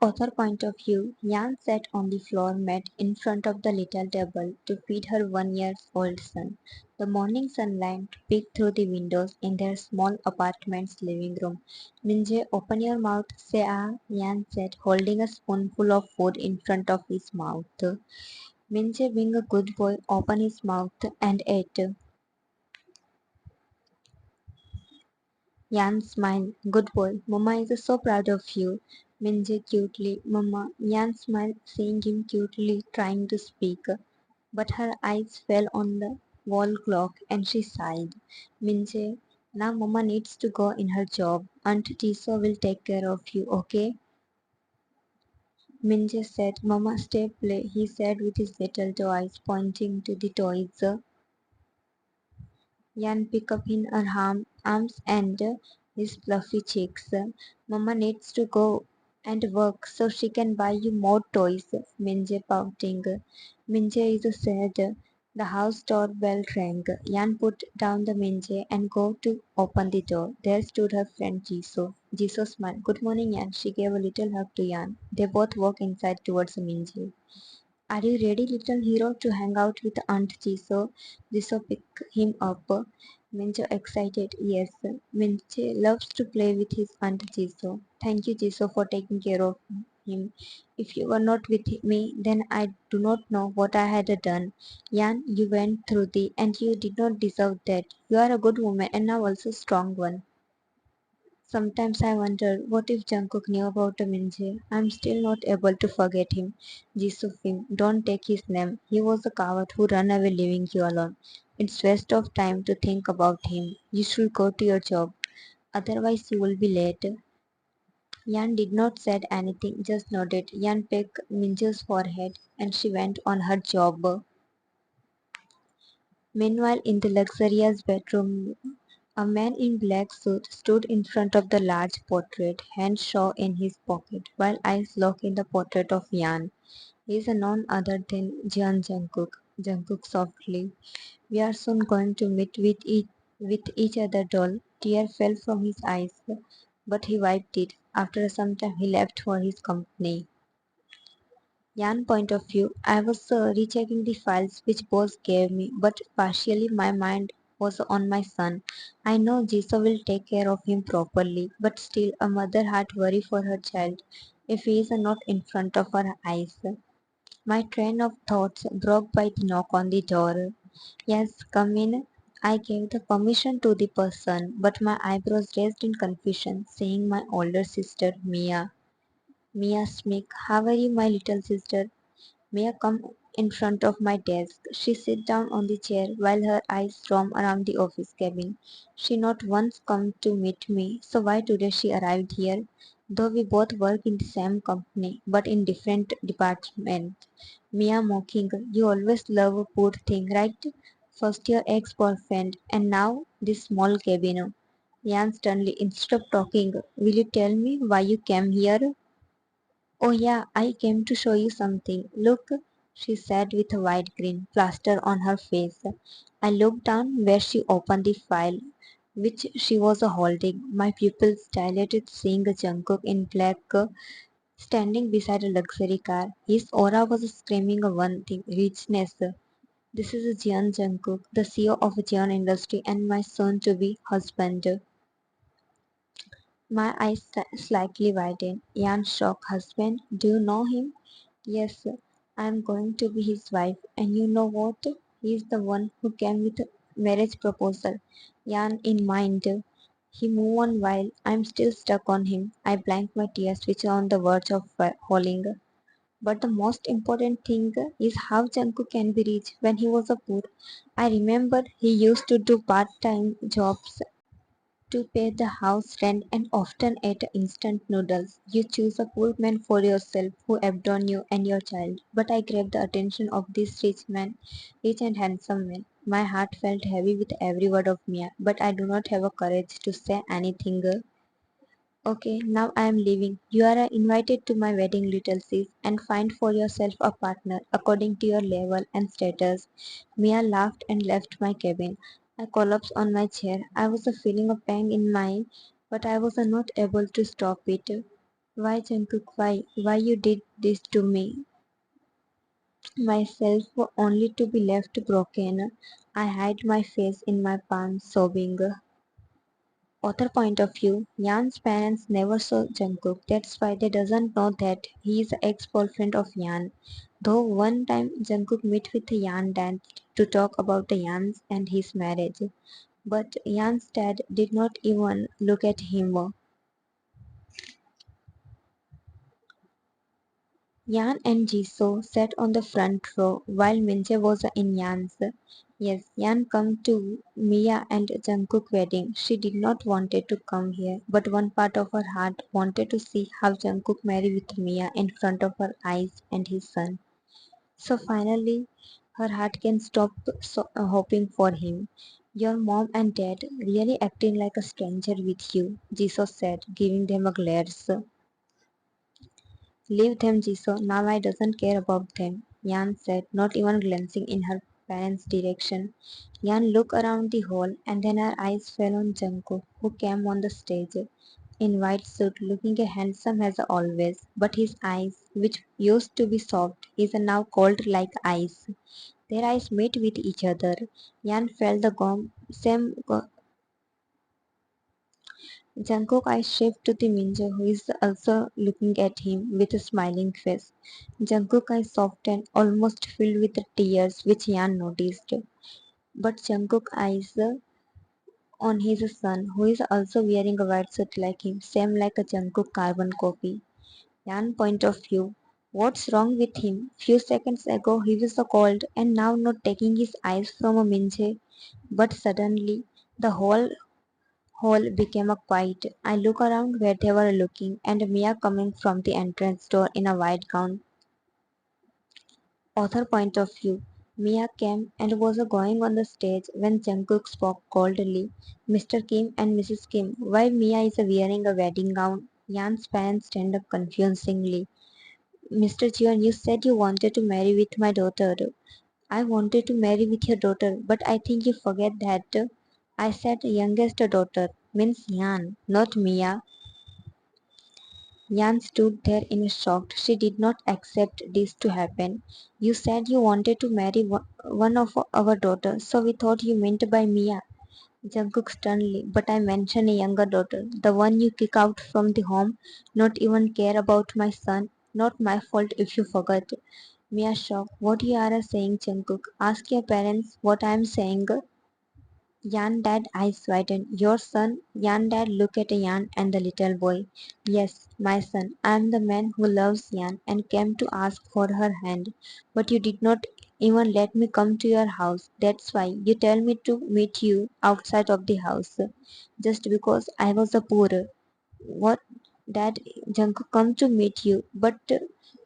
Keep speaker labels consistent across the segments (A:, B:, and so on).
A: Author point of view, Yan sat on the floor mat in front of the little table to feed her 1 year old son. The morning sunlight peeked through the windows in their small apartment's living room. Minje, open your mouth, say ah, Yan said, holding a spoonful of food in front of his mouth. Minje, being a good boy, opened his mouth and ate. Yan smiled. Good boy. Mama is so proud of you. Minje cutely. Mama. Yan smiled, seeing him cutely trying to speak. But her eyes fell on the wall clock and she sighed. Minje, now Mama needs to go in her job. Aunt Tisa will take care of you, okay? Minje said, Mama, stay play, he said with his little toys, pointing to the toys. Yan picked up in her arms and his fluffy cheeks. Mama needs to go and work so she can buy you more toys, Minje pouting. Minje is sad. The house doorbell rang. Yan put down the Minje and go to open the door. There stood her friend Jisoo. Jisoo smiled. Good morning, Yan. She gave a little hug to Yan. They both walked inside towards Minje. Are you ready, little hero, to hang out with Aunt Jisoo? Jisoo picked him up. Mincho excited. Yes, Minche loves to play with his Aunt Jisoo. Thank you, Jisoo, for taking care of him. If you were not with me, then I do not know what I had done. Yan, you went through the and you did not deserve that. You are a good woman and now also a strong one. Sometimes I wonder what if Jungkook knew about Minje. I'm still not able to forget him. Jisoo, don't take his name. He was a coward who ran away leaving you alone. It's waste of time to think about him. You should go to your job. Otherwise you will be late. Yan did not say anything, just nodded. Yan pecked Minje's forehead and she went on her job. Meanwhile, in the luxurious bedroom, a man in black suit stood in front of the large portrait, hands shaw in his pocket, while eyes locked in the portrait of Yan. He is none other than Jeon Jungkook. Jungkook softly. We are soon going to meet with each other, doll. Tear fell from his eyes, but he wiped it. After some time, he left for his company. Yan point of view, I was rechecking the files which boss gave me, but partially my mind was on my son. I know Jisoo will take care of him properly, but still a mother heart worry for her child if he is not in front of her eyes. My train of thoughts broke by the knock on the door. Yes, come in. I gave the permission to the person, but my eyebrows raised in confusion, seeing my older sister Mia. Mia Smith, how are you, my little sister? Mia come in front of my desk. She sit down on the chair while her eyes roam around the office cabin. She not once come to meet me, so why today she arrived here? Though we both work in the same company, but in different departments. Mia mocking, you always love a poor thing, right? First your ex-boyfriend, and now this small cabin. Jan sternly, instead of talking, will you tell me why you came here? Oh yeah, I came to show you something. Look, she said with a wide grin plastered on her face. I looked down where she opened the file which she was holding. My pupils dilated seeing a Jungkook in black standing beside a luxury car. His aura was screaming one thing, richness. This is Jeon Jungkook, the CEO of Jeon Industry and my soon-to-be husband. My eyes slightly widened. Yan shocked husband. Do you know him? Yes, I am going to be his wife. And you know what? He is the one who came with a marriage proposal. Yan in mind. He moved on while I am still stuck on him. I blanked my tears which are on the verge of falling. But the most important thing is how Jungkook can be rich when he was a poor. I remembered he used to do part-time jobs to pay the house rent and often ate instant noodles. You choose a poor man for yourself who abandoned you and your child. But I craved the attention of this rich man, rich and handsome man. My heart felt heavy with every word of Mia, but I do not have a courage to say anything. Okay, now I am leaving. You are invited to my wedding, little sis, and find for yourself a partner according to your level and status. Mia laughed and left my cabin. I collapsed on my chair. I was feeling a pang in my, but I was not able to stop it. Why, Jungkook, why? Why you did this to me? Myself only to be left broken. I hide my face in my palms, sobbing. Other point of view, Yan's parents never saw Jungkook. That's why they doesn't know that he is the ex-boyfriend of Yan. Though one time Jungkook met with Yan dad to talk about the Yan's and his marriage. But Yan's dad did not even look at him. Yan and Jisoo sat on the front row while Minje was in Yan's. Yes, Yan come to Mia and Jungkook wedding. She did not wanted to come here, but one part of her heart wanted to see how Jungkook marry with Mia in front of her eyes and his son. So finally, her heart can stop hoping for him. Your mom and dad really acting like a stranger with you, Jisoo said, giving them a glare. Leave them, Jisoo. Now I doesn't care about them, Yan said, not even glancing in her parents' direction. Yan looked around the hall and then her eyes fell on Jungkook, who came on the stage in white suit, looking as handsome as always. But his eyes, which used to be soft, is now cold like ice. Their eyes met with each other. Yan felt the Jungkook eyes shift to the Minjo, who is also looking at him with a smiling face. Jungkook eyes softened, almost filled with tears, which Yan noticed. But Jungkook eyes on his son, who is also wearing a white suit like him, same like a Jungkook carbon copy. Yan point of view. What's wrong with him? Few seconds ago he was so cold and now not taking his eyes from a Minje. But suddenly the whole hall became a quiet. I look around where they were looking, and Mia coming from the entrance door in a white gown. Author point of view. Mia came and was going on the stage when Jungkook spoke coldly. Mr. Kim and Mrs. Kim, why Mia is wearing a wedding gown? Yan's parents stand up confusingly. Mr. Jian, you said you wanted to marry with my daughter. I wanted to marry with your daughter, but I think you forget that. I said youngest daughter means Yan, not Mia. Yan stood there in shock. She did not accept this to happen. You said you wanted to marry one of our daughters, so we thought you meant by Mia. Jungkook sternly, but I mentioned a younger daughter, the one you kick out from the home, not even care about my son. Not my fault if you forgot. Mia shocked. What you are saying, Jungkook? Ask your parents what I am saying. Yan dad eyes widened. Your son? Yan dad look at Yan and the little boy. Yes, my son. I am the man who loves Yan and came to ask for her hand. But you did not even let me come to your house. That's why you tell me to meet you outside of the house. Just because I was a poor. What? Dad Jungkook come to meet you. But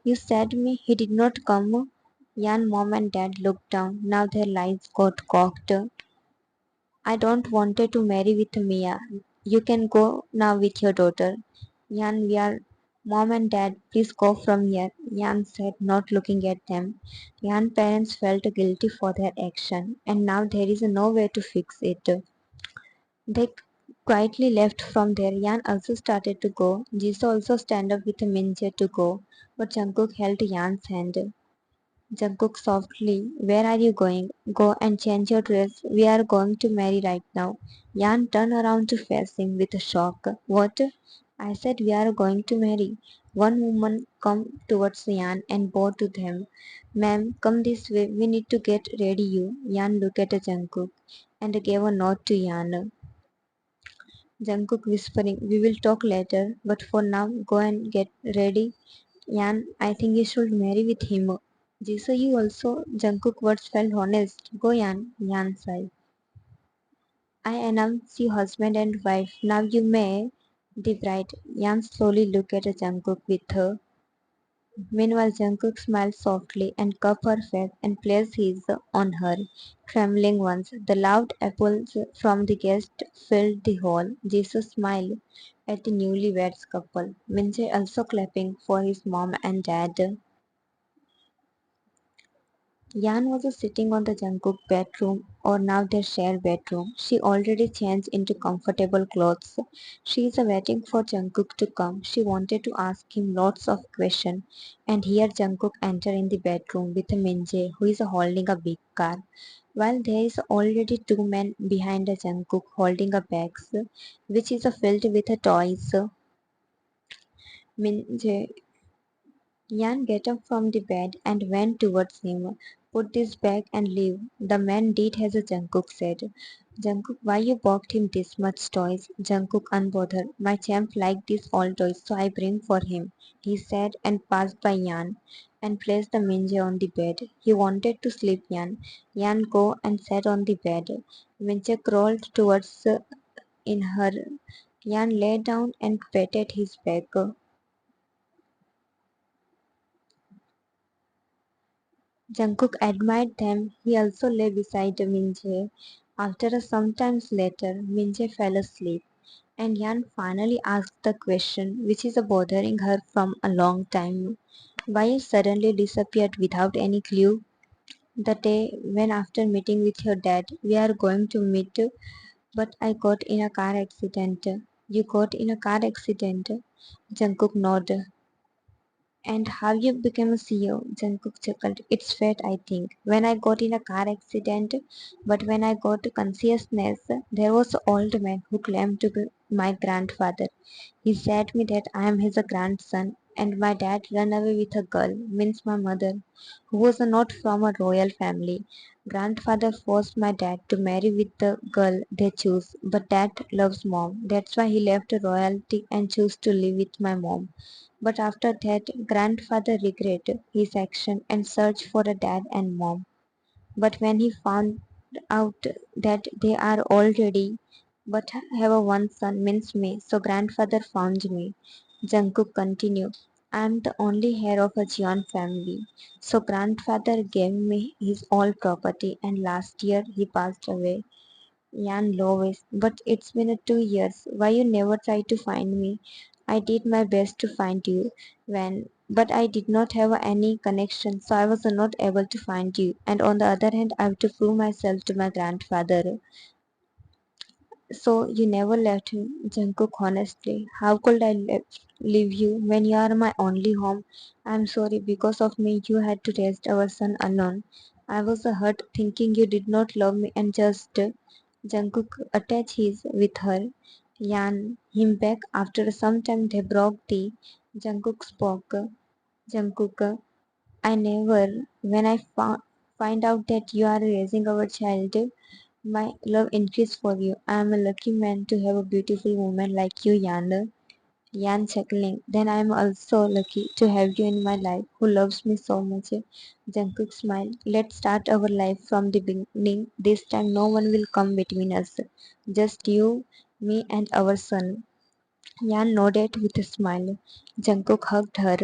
A: you said me he did not come. Yan mom and dad looked down. Now their lights got cocked. I don't wanted to marry with Mia. You can go now with your daughter. Yan, we are mom and dad, please go from here, Yan said, not looking at them. Yan parents felt guilty for their action, and now there is no way to fix it. They quietly left from there. Yan also started to go. Jisoo also stand up with Minje to go, but Jungkook held Yan's hand. Jungkook softly, where are you going? Go and change your dress. We are going to marry right now. Yan turned around to face him with a shock. What? I said we are going to marry. One woman come towards Yan and bowed to them. Ma'am, come this way. We need to get ready you. Yan looked at Jungkook and gave a nod to Yan. Jungkook whispering, we will talk later, but for now go and get ready. Yan, I think you should marry with him. Jisoo, you also. Jungkook words felt honest. Go Yan, Yan sighed. I announce you husband and wife. Now you may. The bride. Yan slowly looked at Jungkook with her. Meanwhile, Jungkook smiled softly and cupped her face and placed his on her trembling ones. The loud applause from the guests filled the hall. Jisoo smiled at the newlyweds couple. Minjae also clapping for his mom and dad. Yan was sitting on the Jungkook bedroom, or now their shared bedroom. She already changed into comfortable clothes. She is waiting for Jungkook to come. She wanted to ask him lots of questions. And here Jungkook enter in the bedroom with Minjae, who is holding a big car. While there is already two men behind the Jungkook holding a bags, which is filled with toys. Minjae Yan get up from the bed and went towards him. Put this back and leave. The man did as Jungkook said. Jungkook, why you bought him this much toys? Jungkook unbothered. My champ liked these all toys, so I bring for him. He said and passed by Yan and placed the Minje on the bed. He wanted to sleep Yan. Yan go and sat on the bed. Minje crawled towards in her. Yan lay down and patted his back. Jungkook admired them. He also lay beside Minjae. After some time later, Minjae fell asleep, and Yan finally asked the question which is bothering her from a long time. Why you suddenly disappeared without any clue? The day when after meeting with your dad, we are going to meet, but I got in a car accident. You got in a car accident? Jungkook nodded. And how you became a CEO? Jungkook chuckled. It's fate, I think. When I got in a car accident, but when I got to consciousness, there was an old man who claimed to be my grandfather. He said me that I am his grandson, and my dad ran away with a girl, means my mother, who was not from a royal family. Grandfather forced my dad to marry with the girl they choose, but dad loves mom. That's why he left royalty and chose to live with my mom. But after that, grandfather regretted his action and searched for a dad and mom. But when he found out that they are already but have a one son means me, so grandfather found me. Jungkook continued. I am the only heir of a Jeon family. So grandfather gave me his all property and last year he passed away. Yan Lois, but it's been 2 years. Why you never tried to find me? I did my best to find you but I did not have any connection, so I was not able to find you. And on the other hand, I have to prove myself to my grandfather. So you never left me, Jungkook, honestly. How could I leave you when you are my only home? I'm sorry, because of me you had to raise our son alone. I was hurt thinking you did not love me and just Jungkook attached his with her. Yan him back after some time they broke tea. Jungkook spoke. Jungkook, I never when I find out that you are raising our child, my love increased for you. I am a lucky man to have a beautiful woman like you, Yan. Yan chuckling. Then I am also lucky to have you in my life who loves me so much. Jungkook smiled. Let's start our life from the beginning. This time no one will come between us. Just you, me and our son. Yan nodded with a smile. Jungkook hugged her.